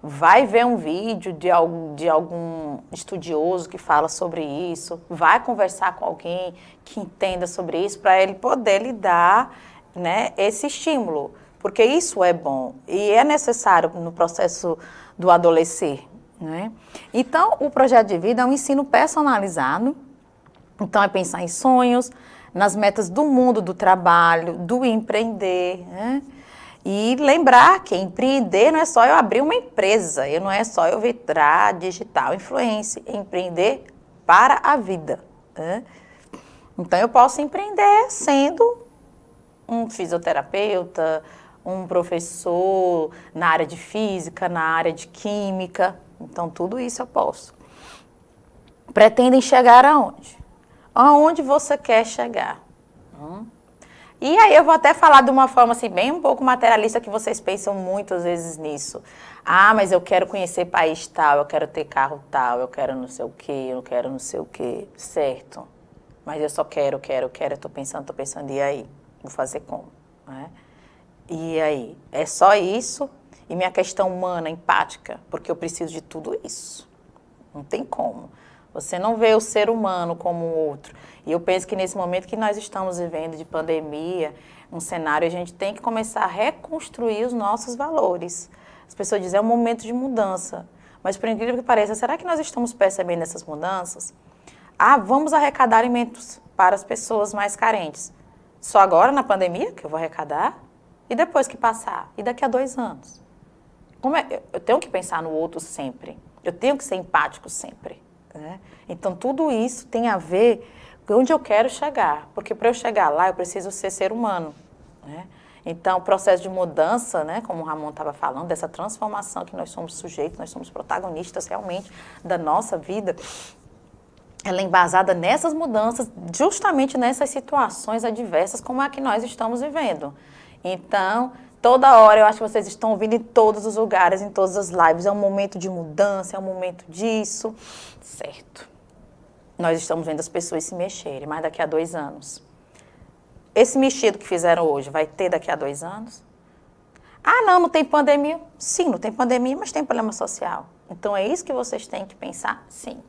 Vai ver um vídeo de algum estudioso que fala sobre isso, vai conversar com alguém que entenda sobre isso, para ele poder lhe dar, né, esse estímulo, porque isso é bom e é necessário no processo do adolescer, né? Então, o projeto de vida é um ensino personalizado, então é pensar em sonhos, nas metas do mundo do trabalho, do empreender, né? E lembrar que empreender não é só eu abrir uma empresa, não é só eu virar digital influencer, empreender para a vida, né? Então eu posso empreender sendo um fisioterapeuta, um professor na área de física, na área de química, então tudo isso eu posso. Pretendem chegar aonde? Aonde você quer chegar? E aí eu vou até falar de uma forma assim, bem um pouco materialista, que vocês pensam muitas vezes nisso. Ah, mas eu quero conhecer país tal, eu quero ter carro tal, eu quero não sei o quê, eu quero não sei o quê. Certo. Mas eu só quero, eu tô pensando, e aí? Vou fazer como? Né? E aí? É só isso? E minha questão humana, empática, porque eu preciso de tudo isso. Não tem como. Você não vê o ser humano como o outro. E eu penso que nesse momento que nós estamos vivendo de pandemia, um cenário, a gente tem que começar a reconstruir os nossos valores. As pessoas dizem, é um momento de mudança. Mas, por incrível que pareça, será que nós estamos percebendo essas mudanças? Ah, vamos arrecadar alimentos para as pessoas mais carentes. Só agora, na pandemia, que eu vou arrecadar? E depois que passar? E daqui a 2 anos? Eu tenho que pensar no outro sempre. Eu tenho que ser empático sempre. Né? Então, tudo isso tem a ver com onde eu quero chegar, porque para eu chegar lá, eu preciso ser humano. Né? Então, o processo de mudança, né, como o Ramon estava falando, dessa transformação que nós somos sujeitos, nós somos protagonistas realmente da nossa vida, ela é embasada nessas mudanças, justamente nessas situações adversas como a que nós estamos vivendo. Então, toda hora, eu acho que vocês estão ouvindo em todos os lugares, em todas as lives, é um momento de mudança, é um momento disso, certo. Nós estamos vendo as pessoas se mexerem, mas daqui a 2 anos. Esse mexido que fizeram hoje, vai ter daqui a 2 anos? Ah, não tem pandemia. Sim, não tem pandemia, mas tem problema social. Então, é isso que vocês têm que pensar? Sim.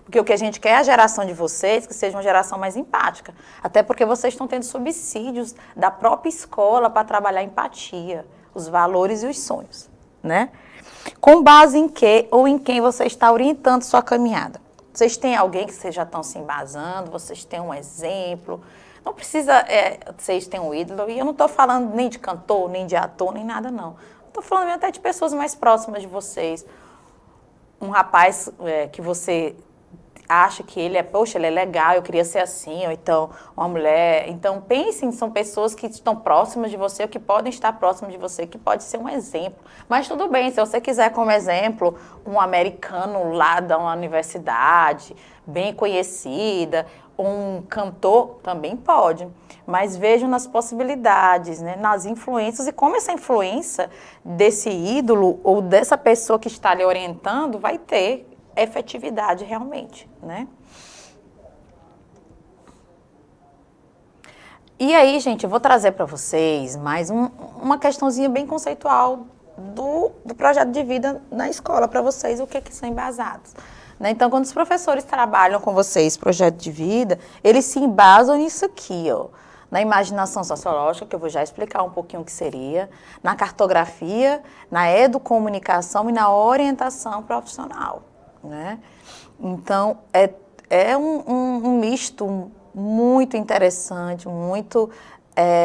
Porque o que a gente quer é a geração de vocês, que seja uma geração mais empática. Até porque vocês estão tendo subsídios da própria escola para trabalhar a empatia, os valores e os sonhos, né? Com base em que ou em quem você está orientando sua caminhada. Vocês têm alguém que vocês já estão se embasando, vocês têm um exemplo. Não precisa, vocês têm um ídolo. E eu não estou falando nem de cantor, nem de ator, nem nada, não. Estou falando mesmo até de pessoas mais próximas de vocês. Um rapaz que você acha que ele poxa, ele é legal, eu queria ser assim, ou então uma mulher. Então, pensem, são pessoas que estão próximas de você, ou que podem estar próximas de você, que pode ser um exemplo. Mas tudo bem, se você quiser como exemplo um americano lá da universidade, bem conhecida, um cantor, também pode. Mas vejam nas possibilidades, né, nas influências e como essa influência desse ídolo ou dessa pessoa que está lhe orientando vai ter efetividade realmente, né? E aí, gente, eu vou trazer para vocês mais uma questãozinha bem conceitual do projeto de vida na escola, para vocês, o que são embasados. Né? Então, quando os professores trabalham com vocês projeto de vida, eles se embasam nisso aqui, ó. Na imaginação sociológica, que eu vou já explicar um pouquinho o que seria, na cartografia, na educomunicação e na orientação profissional. né? Então, é um misto muito interessante, muito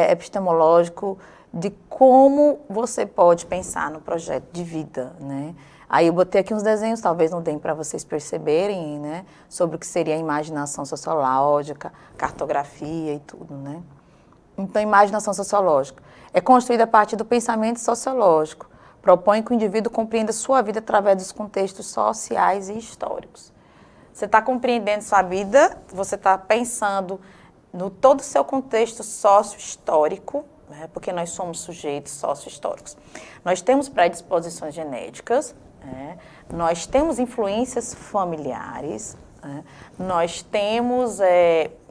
epistemológico, de como você pode pensar no projeto de vida, né? Aí eu botei aqui uns desenhos, talvez não deem para vocês perceberem, né? Sobre o que seria a imaginação sociológica, cartografia e tudo, né? Então, imaginação sociológica é construída a partir do pensamento sociológico, propõe que o indivíduo compreenda sua vida através dos contextos sociais e históricos. Você está compreendendo sua vida, você está pensando no todo o seu contexto sócio-histórico, né, porque nós somos sujeitos sócio-históricos. Nós temos predisposições genéticas, né, nós temos influências familiares, né, nós temos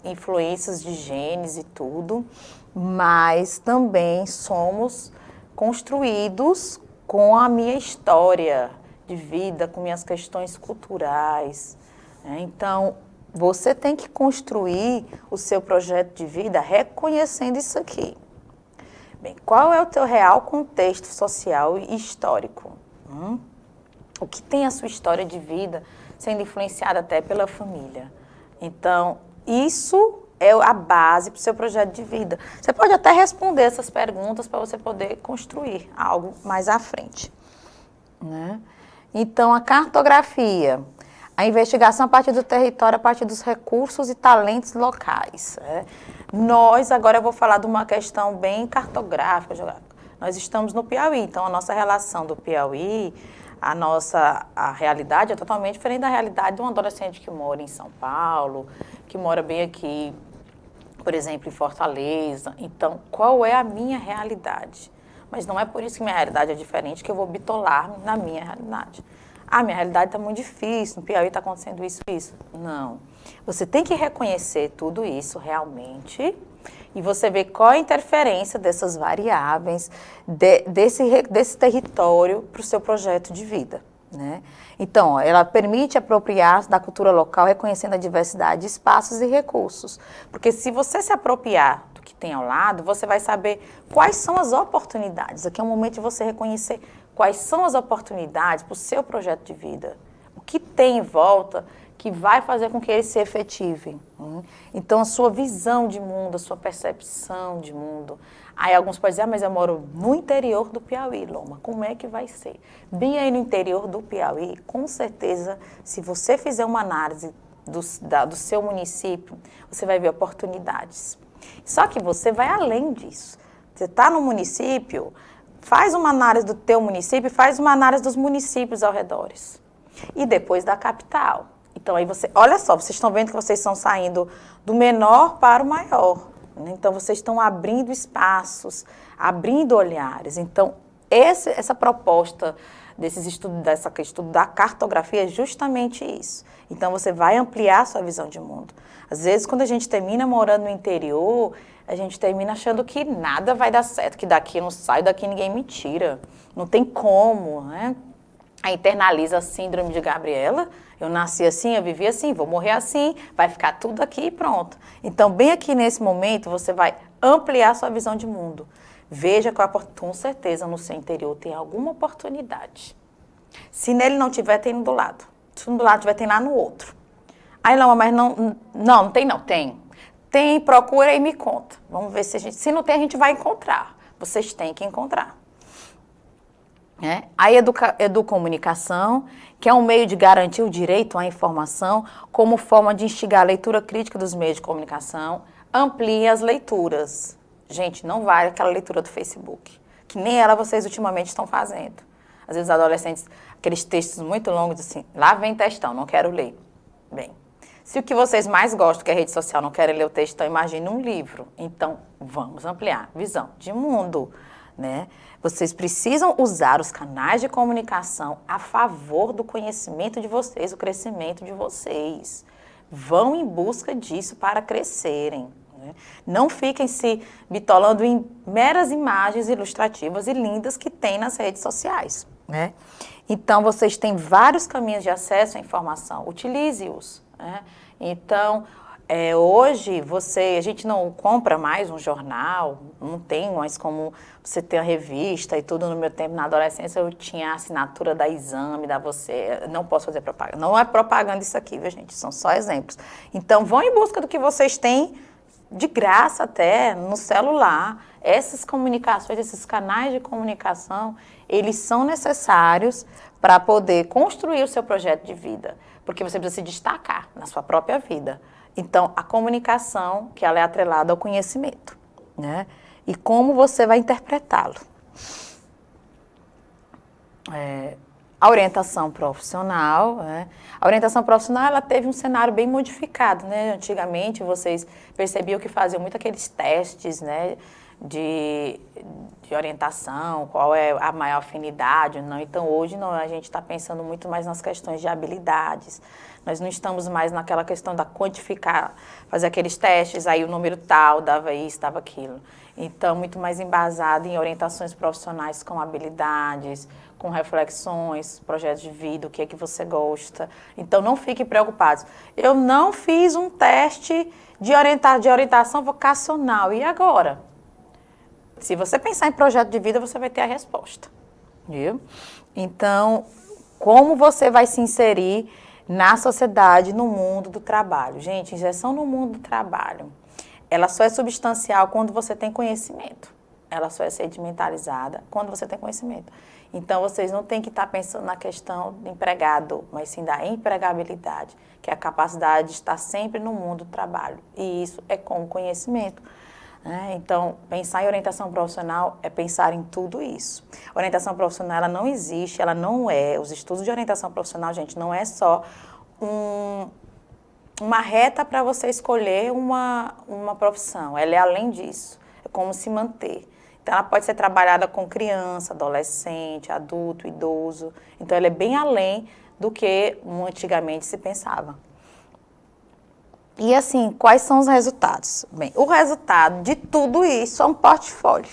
influências de genes e tudo, mas também somos construídos com a minha história de vida, com minhas questões culturais. Então, você tem que construir o seu projeto de vida reconhecendo isso aqui. Bem, qual é o teu real contexto social e histórico? O que tem a sua história de vida sendo influenciada até pela família? Então, isso é a base para o seu projeto de vida. Você pode até responder essas perguntas para você poder construir algo mais à frente, né? Então, a cartografia, a investigação a partir do território, a partir dos recursos e talentos locais. Agora eu vou falar de uma questão bem cartográfica, geográfica. Nós estamos no Piauí, então a nossa relação do Piauí, a realidade é totalmente diferente da realidade de um adolescente que mora em São Paulo, que mora bem aqui, por exemplo, em Fortaleza. Então, qual é a minha realidade? Mas não é por isso que minha realidade é diferente que eu vou bitolar na minha realidade. Minha realidade está muito difícil, no Piauí está acontecendo isso. Não. Você tem que reconhecer tudo isso realmente e você ver qual a interferência dessas variáveis, desse território para o seu projeto de vida, né? Então, ela permite apropriar da cultura local, reconhecendo a diversidade de espaços e recursos. Porque se você se apropriar do que tem ao lado, você vai saber quais são as oportunidades. Aqui é o momento de você reconhecer quais são as oportunidades para o seu projeto de vida. O que tem em volta que vai fazer com que ele se efetive. Então, a sua visão de mundo, a sua percepção de mundo. Aí alguns podem dizer, mas eu moro no interior do Piauí, Loma, como é que vai ser? Bem aí no interior do Piauí, com certeza, se você fizer uma análise do seu município, você vai ver oportunidades. Só que você vai além disso. Você está no município, faz uma análise do teu município, faz uma análise dos municípios ao redor. E depois da capital. Então, aí olha só, vocês estão vendo que vocês estão saindo do menor para o maior. Né? Então, vocês estão abrindo espaços, abrindo olhares. Então, essa proposta dessa estudo da cartografia é justamente isso. Então, você vai ampliar sua visão de mundo. Às vezes, quando a gente termina morando no interior, a gente termina achando que nada vai dar certo, que daqui eu não saio, daqui ninguém me tira. Não tem como, né? Aí internaliza a síndrome de Gabriela, eu nasci assim, eu vivi assim, vou morrer assim, vai ficar tudo aqui e pronto. Então, bem aqui nesse momento, você vai ampliar sua visão de mundo. Veja que com certeza no seu interior tem alguma oportunidade. Se nele não tiver, tem do lado. Se no do lado tiver, tem lá no outro. Aí não, mas não tem não, tem. Tem, procura e me conta. Vamos ver se não tem, a gente vai encontrar. Vocês têm que encontrar. A educomunicação, que é um meio de garantir o direito à informação como forma de instigar a leitura crítica dos meios de comunicação, amplia as leituras. Gente, não vale aquela leitura do Facebook, que nem ela vocês ultimamente estão fazendo. Às vezes os adolescentes, aqueles textos muito longos, assim, lá vem textão, não quero ler. Bem, se o que vocês mais gostam, que é rede social, não querem ler o textão, imagine um livro. Então, vamos ampliar visão de mundo, né? Vocês precisam usar os canais de comunicação a favor do conhecimento de vocês, o crescimento de vocês. Vão em busca disso para crescerem. Né? Não fiquem se bitolando em meras imagens ilustrativas e lindas que tem nas redes sociais. Né? Então, vocês têm vários caminhos de acesso à informação. Utilize-os. Né? Então, Hoje, a gente não compra mais um jornal, não tem mais como você ter a revista e tudo. No meu tempo, na adolescência, eu tinha a assinatura da Exame, da Você. Não posso fazer propaganda. Não é propaganda isso aqui, viu, gente? São só exemplos. Então, vão em busca do que vocês têm de graça até no celular. Essas comunicações, esses canais de comunicação, eles são necessários para poder construir o seu projeto de vida, porque você precisa se destacar na sua própria vida. Então, a comunicação, que ela é atrelada ao conhecimento, né? E como você vai interpretá-lo. A orientação profissional, né? A orientação profissional, ela teve um cenário bem modificado, né? Antigamente, vocês percebiam que faziam muito aqueles testes, né? De orientação, qual é a maior afinidade, não. Então, hoje, não, a gente está pensando muito mais nas questões de habilidades. Nós não estamos mais naquela questão da quantificar, fazer aqueles testes, aí o número tal dava isso, dava aquilo. Então, muito mais embasado em orientações profissionais com habilidades, com reflexões, projetos de vida, o que é que você gosta. Então, não fiquem preocupados. Eu não fiz um teste de orientação vocacional, e agora? Se você pensar em projeto de vida, você vai ter a resposta, viu? Então, como você vai se inserir na sociedade, no mundo do trabalho? Gente, inserção no mundo do trabalho, ela só é substancial quando você tem conhecimento. Ela só é sedimentalizada quando você tem conhecimento. Então, vocês não têm que estar pensando na questão do empregado, mas sim da empregabilidade, que é a capacidade de estar sempre no mundo do trabalho. E isso é com conhecimento. Então, pensar em orientação profissional é pensar em tudo isso. Orientação profissional, ela não existe, ela não é. Os estudos de orientação profissional, gente, não é só uma reta para você escolher uma profissão. Ela é além disso. É como se manter. Então, ela pode ser trabalhada com criança, adolescente, adulto, idoso. Então, ela é bem além do que antigamente se pensava. E assim, quais são os resultados? Bem, o resultado de tudo isso é um portfólio,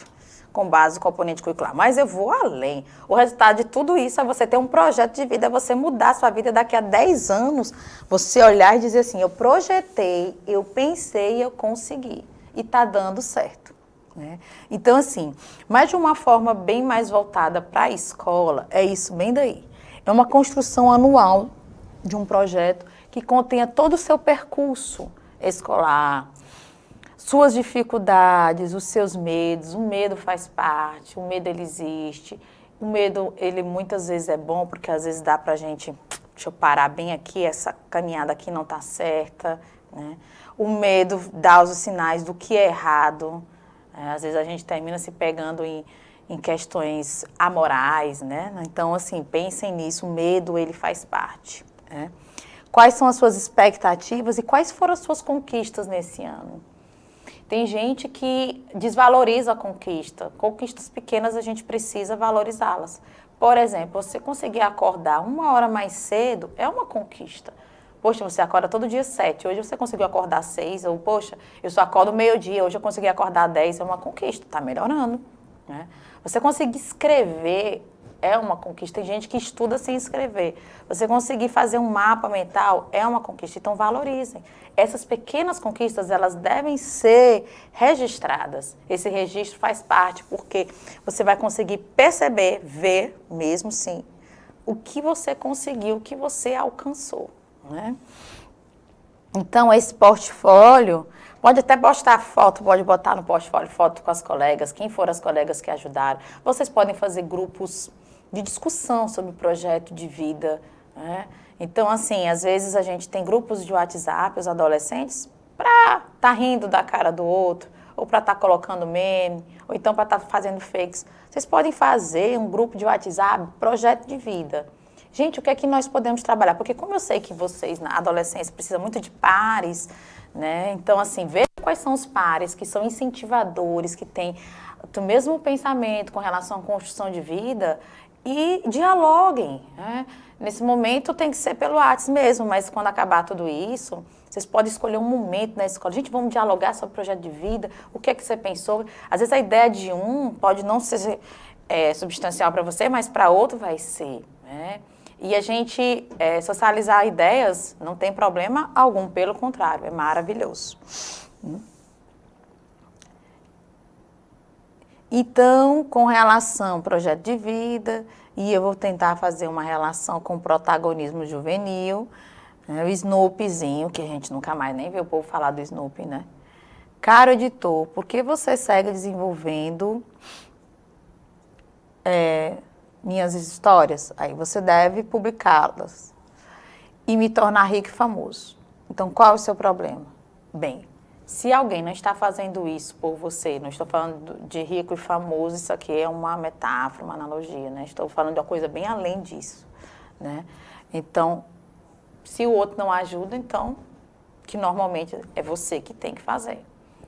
com base no componente curricular. Mas eu vou além. O resultado de tudo isso é você ter um projeto de vida, é você mudar a sua vida daqui a 10 anos, você olhar e dizer assim, eu projetei, eu pensei, eu consegui. E está dando certo. Né? Então, assim, mas de uma forma bem mais voltada para a escola, é isso bem daí. É uma construção anual de um projeto que contenha todo o seu percurso escolar, suas dificuldades, os seus medos. O medo faz parte, o medo ele existe. O medo, ele muitas vezes é bom, porque às vezes dá pra gente, deixa eu parar bem aqui, essa caminhada aqui não tá certa, né? O medo dá os sinais do que é errado. Às vezes a gente termina se pegando em questões amorais, né? Então, assim, pensem nisso, o medo, ele faz parte, né? Quais são as suas expectativas e quais foram as suas conquistas nesse ano? Tem gente que desvaloriza a conquista. Conquistas pequenas a gente precisa valorizá-las. Por exemplo, você conseguir acordar 1 hora mais cedo é uma conquista. Poxa, você acorda todo dia 7, hoje você conseguiu acordar 6, ou poxa, eu só acordo meio-dia, hoje eu consegui acordar 10, é uma conquista, está melhorando. Né? Você conseguir escrever é uma conquista. Tem gente que estuda sem escrever. Você conseguir fazer um mapa mental é uma conquista. Então, valorizem. Essas pequenas conquistas, elas devem ser registradas. Esse registro faz parte, porque você vai conseguir perceber, ver mesmo, sim, o que você conseguiu, o que você alcançou. Né? Então, esse portfólio, pode até postar foto, pode botar no portfólio foto com as colegas, quem foram as colegas que ajudaram. Vocês podem fazer grupos de discussão sobre o projeto de vida. Né? Então, assim, às vezes a gente tem grupos de WhatsApp, os adolescentes, para estar rindo da cara do outro, ou para estar colocando meme, ou então para estar fazendo fakes. Vocês podem fazer um grupo de WhatsApp, projeto de vida. Gente, o que é que nós podemos trabalhar? Porque como eu sei que vocês, na adolescência, precisam muito de pares, né? Então, assim, veja quais são os pares que são incentivadores, que têm o mesmo pensamento com relação à construção de vida, e dialoguem. Né? Nesse momento tem que ser pelo WhatsApp mesmo, mas quando acabar tudo isso, vocês podem escolher um momento na escola. Gente, vamos dialogar sobre o projeto de vida, o que é que você pensou? Às vezes a ideia de um pode não ser substancial para você, mas para outro vai ser. Né? E a gente socializar ideias não tem problema algum, pelo contrário, é maravilhoso. Então, com relação ao projeto de vida, e eu vou tentar fazer uma relação com o protagonismo juvenil, né, o Snoopyzinho, que a gente nunca mais nem vê o povo falar do Snoopy, né? Caro editor, por que você segue desenvolvendo minhas histórias? Aí você deve publicá-las e me tornar rico e famoso. Então, qual é o seu problema? Bem, se alguém não está fazendo isso por você, não estou falando de rico e famoso, isso aqui é uma metáfora, uma analogia, né? Estou falando de uma coisa bem além disso, né? Então, se o outro não ajuda, então, que normalmente é você que tem que fazer.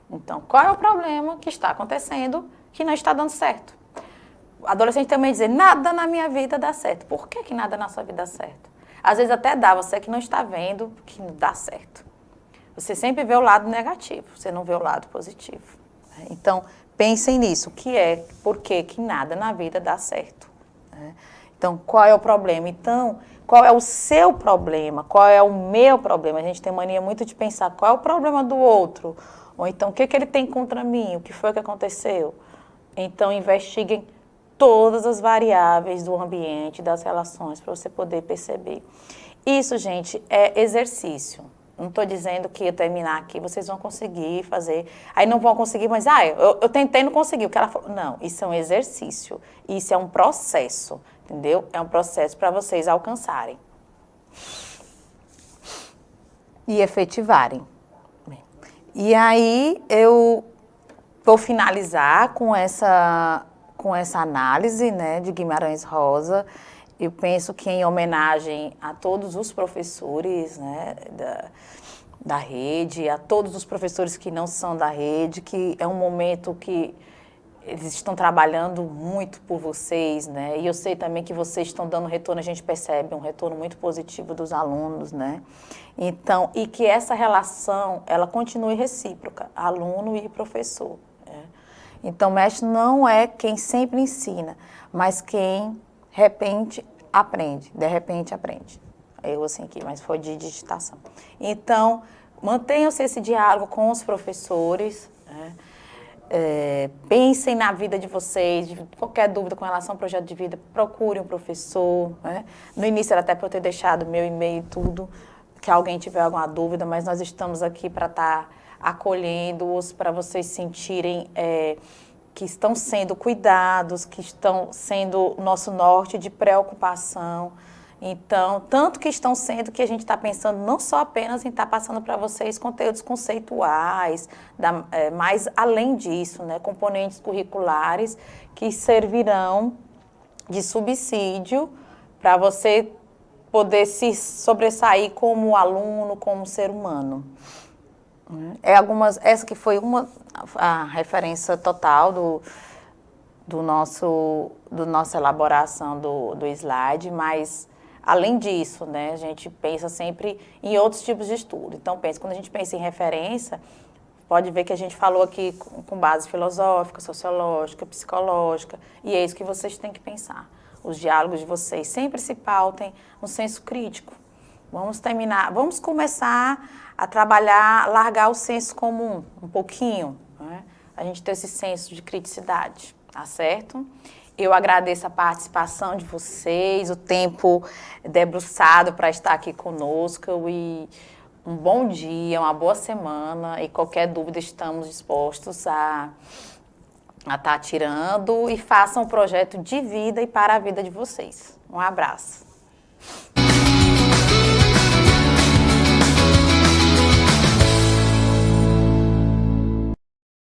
Então, qual é o problema que está acontecendo que não está dando certo? O adolescente também dizer, nada na minha vida dá certo. Por que nada na sua vida dá certo? Às vezes até dá, você que não está vendo que não dá certo. Você sempre vê o lado negativo, você não vê o lado positivo. Então, pensem nisso, que é por que nada na vida dá certo. Então, qual é o problema? Então, qual é o seu problema? Qual é o meu problema? A gente tem mania muito de pensar qual é o problema do outro. Ou então, o que ele tem contra mim? O que foi que aconteceu? Então, investiguem todas as variáveis do ambiente, das relações, para você poder perceber. Isso, gente, é exercício. Não estou dizendo que eu terminar aqui, vocês vão conseguir fazer. Aí não vão conseguir, mas eu tentei e não consegui. O que ela falou. Não, isso é um exercício. Isso é um processo, entendeu? É um processo para vocês alcançarem. E efetivarem. E aí eu vou finalizar com essa análise, né, de Guimarães Rosa. Eu penso que em homenagem a todos os professores, né, da rede, a todos os professores que não são da rede, que é um momento que eles estão trabalhando muito por vocês, né? E eu sei também que vocês estão dando retorno, a gente percebe um retorno muito positivo dos alunos, né? Então, e que essa relação, ela continue recíproca, aluno e professor. Né? Então, o mestre não é quem sempre ensina, mas quem, de repente, aprende. Eu assim aqui, mas foi de digitação. Então, mantenham-se esse diálogo com os professores, né? Pensem na vida de vocês, qualquer dúvida com relação ao projeto de vida, procure um professor. Né? No início era até para eu ter deixado meu e-mail e tudo, que alguém tiver alguma dúvida, mas nós estamos aqui para estar acolhendo-os, para vocês sentirem que estão sendo cuidados, que estão sendo nosso norte de preocupação. Então, tanto que estão sendo que a gente está pensando não só apenas em estar passando para vocês conteúdos conceituais, mas além disso, né, componentes curriculares que servirão de subsídio para você poder se sobressair como aluno, como ser humano. Essa que foi a referência total do nossa elaboração do slide, mas além disso, né, a gente pensa sempre em outros tipos de estudo. Então, quando a gente pensa em referência, pode ver que a gente falou aqui com base filosófica, sociológica, psicológica, e é isso que vocês têm que pensar. Os diálogos de vocês sempre se pautem no senso crítico. Vamos começar a trabalhar, largar o senso comum um pouquinho, né? A gente ter esse senso de criticidade, tá certo? Eu agradeço a participação de vocês, o tempo debruçado para estar aqui conosco e um bom dia, uma boa semana e qualquer dúvida estamos dispostos a estar tirando e façam um projeto de vida e para a vida de vocês. Um abraço.